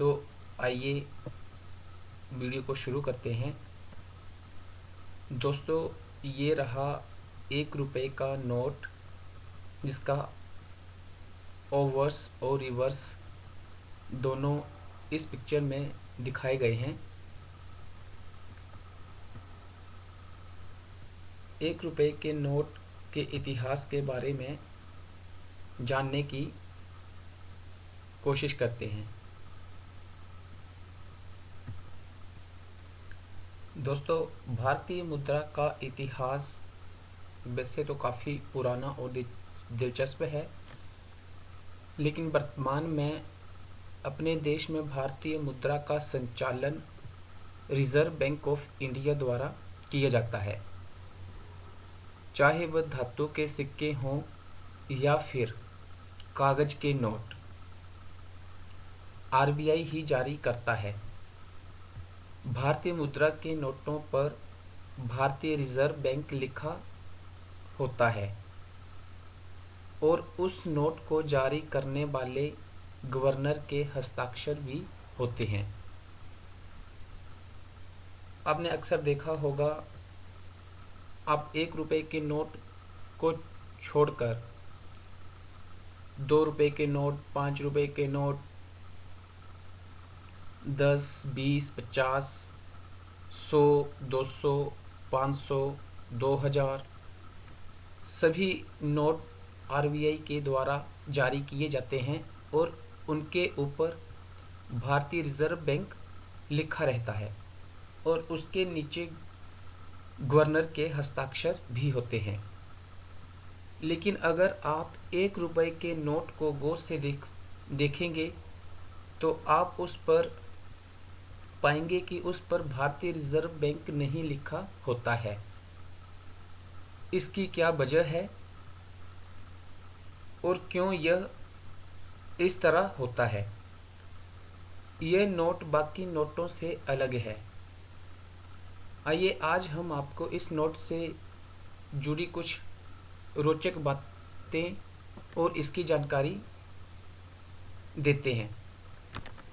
तो आइए वीडियो को शुरू करते हैं। दोस्तों, ये रहा 1 रुपये का नोट जिसका ओवर्स और रिवर्स दोनों इस पिक्चर में दिखाए गए हैं। 1 रुपये के नोट के इतिहास के बारे में जानने की कोशिश करते हैं। दोस्तों, भारतीय मुद्रा का इतिहास वैसे तो काफ़ी पुराना और दिलचस्प है, लेकिन वर्तमान में अपने देश में भारतीय मुद्रा का संचालन रिज़र्व बैंक ऑफ इंडिया द्वारा किया जाता है। चाहे वह धातु के सिक्के हों या फिर कागज़ के नोट, आरबीआई ही जारी करता है। भारतीय मुद्रा के नोटों पर भारतीय रिज़र्व बैंक लिखा होता है और उस नोट को जारी करने वाले गवर्नर के हस्ताक्षर भी होते हैं। आपने अक्सर देखा होगा, आप 1 रुपये के नोट को छोड़कर 2 रुपये के नोट, 5 रुपये के नोट, 10, 20, 50, 100, 200, 500, 2000 सभी नोट आरबीआई के द्वारा जारी किए जाते हैं और उनके ऊपर भारतीय रिज़र्व बैंक लिखा रहता है और उसके नीचे गवर्नर के हस्ताक्षर भी होते हैं। लेकिन अगर आप 1 रुपये के नोट को गौर से देखेंगे तो आप उस पर पाएंगे कि उस पर भारतीय रिज़र्व बैंक नहीं लिखा होता है। इसकी क्या वजह है और क्यों यह इस तरह होता है? यह नोट बाकी नोटों से अलग है। आइए आज हम आपको इस नोट से जुड़ी कुछ रोचक बातें और इसकी जानकारी देते हैं।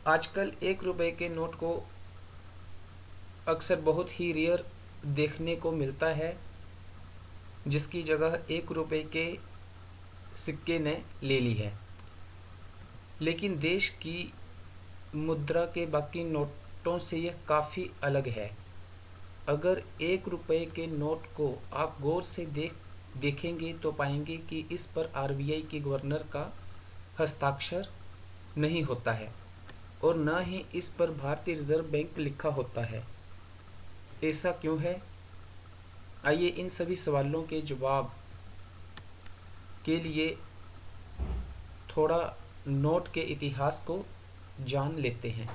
आजकल 1 रुपये के नोट को अक्सर बहुत ही रेयर देखने को मिलता है, जिसकी जगह 1 रुपये के सिक्के ने ले ली है। लेकिन देश की मुद्रा के बाकी नोटों से यह काफ़ी अलग है। अगर 1 रुपये के नोट को आप गौर से देखेंगे तो पाएंगे कि इस पर आरबीआई के गवर्नर का हस्ताक्षर नहीं होता है और न ही इस पर भारतीय रिज़र्व बैंक लिखा होता है। ऐसा क्यों है? आइए इन सभी सवालों के जवाब के लिए थोड़ा नोट के इतिहास को जान लेते हैं।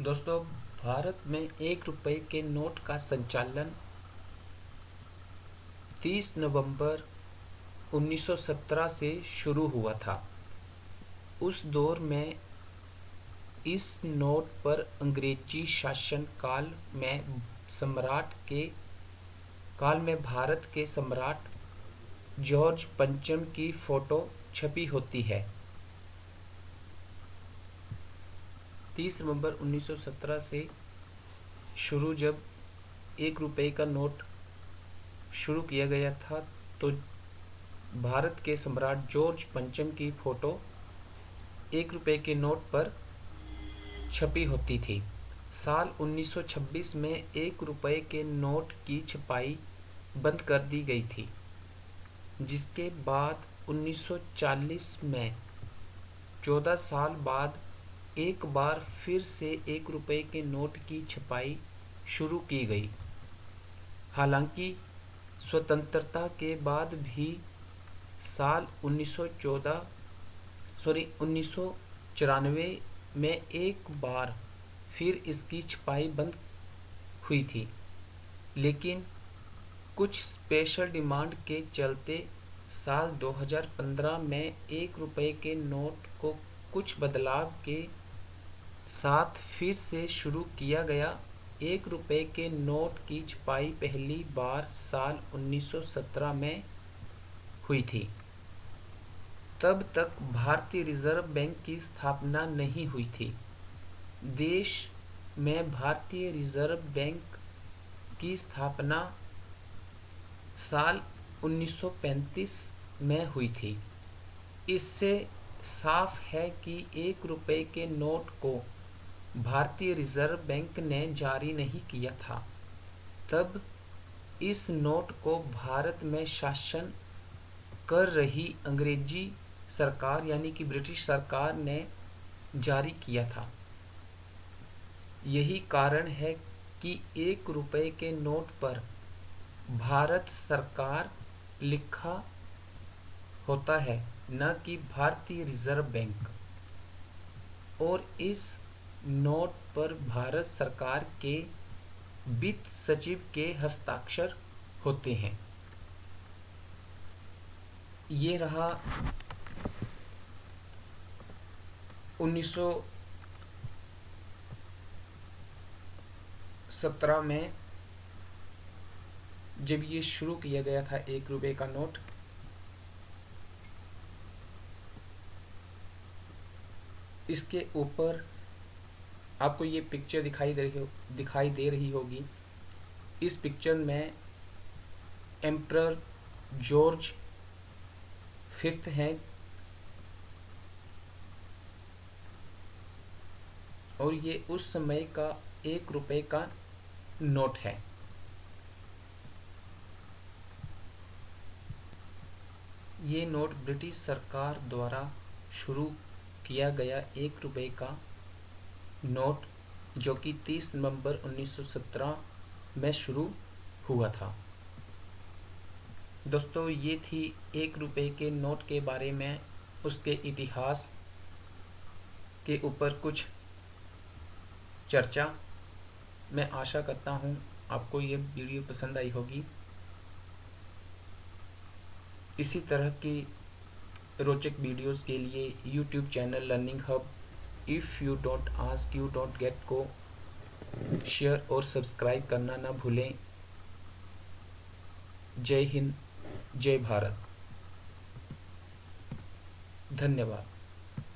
दोस्तों, भारत में 1 रुपये के नोट का संचालन 30 नवंबर 1917 से शुरू हुआ था। उस दौर में इस नोट पर अंग्रेजी शासन काल में भारत के सम्राट जॉर्ज पंचम की फ़ोटो छपी होती है। 30 नवंबर 1917 से शुरू जब 1 रुपये का नोट शुरू किया गया था तो भारत के सम्राट जॉर्ज पंचम की फ़ोटो 1 रुपये के नोट पर छपी होती थी। साल 1926 में 1 रुपये के नोट की छपाई बंद कर दी गई थी, जिसके बाद 1940 में 14 साल बाद एक बार फिर से 1 रुपये के नोट की छपाई शुरू की गई। हालांकि स्वतंत्रता के बाद भी साल 1994 में एक बार फिर इसकी छपाई बंद हुई थी, लेकिन कुछ स्पेशल डिमांड के चलते साल 2015 में 1 रुपये के नोट को कुछ बदलाव के साथ फिर से शुरू किया गया। 1 रुपये के नोट की छपाई पहली बार साल 1917 में हुई थी। तब तक भारतीय रिजर्व बैंक की स्थापना नहीं हुई थी। देश में भारतीय रिजर्व बैंक की स्थापना साल 1935 में हुई थी। इससे साफ है कि 1 रुपए के नोट को भारतीय रिजर्व बैंक ने जारी नहीं किया था। तब इस नोट को भारत में शासन कर रही अंग्रेजी सरकार यानी कि ब्रिटिश सरकार ने जारी किया था। यही कारण है कि 1 रुपए के नोट पर भारत सरकार लिखा होता है, न कि भारतीय रिजर्व बैंक। और इस नोट पर भारत सरकार के वित्त सचिव के हस्ताक्षर होते हैं। ये रहा 1917 में जब ये शुरू किया गया था 1 रुपए का नोट। इसके ऊपर आपको ये पिक्चर दिखाई दे रही होगी। इस पिक्चर में एम्परर जॉर्ज 5th हैं और ये उस समय का 1 रुपए का नोट है। ये नोट ब्रिटिश सरकार द्वारा शुरू किया गया 1 रुपए का नोट, जो कि 30 नवंबर 1917 में शुरू हुआ था। दोस्तों, ये थी 1 रुपए के नोट के बारे में, उसके इतिहास के ऊपर कुछ चर्चा। मैं आशा करता हूँ आपको ये वीडियो पसंद आई होगी। इसी तरह की रोचक वीडियोस के लिए YouTube channel learning hub if you don't ask you don't get को शेयर और सब्सक्राइब करना ना भूलें। जय हिंद, जय भारत, धन्यवाद।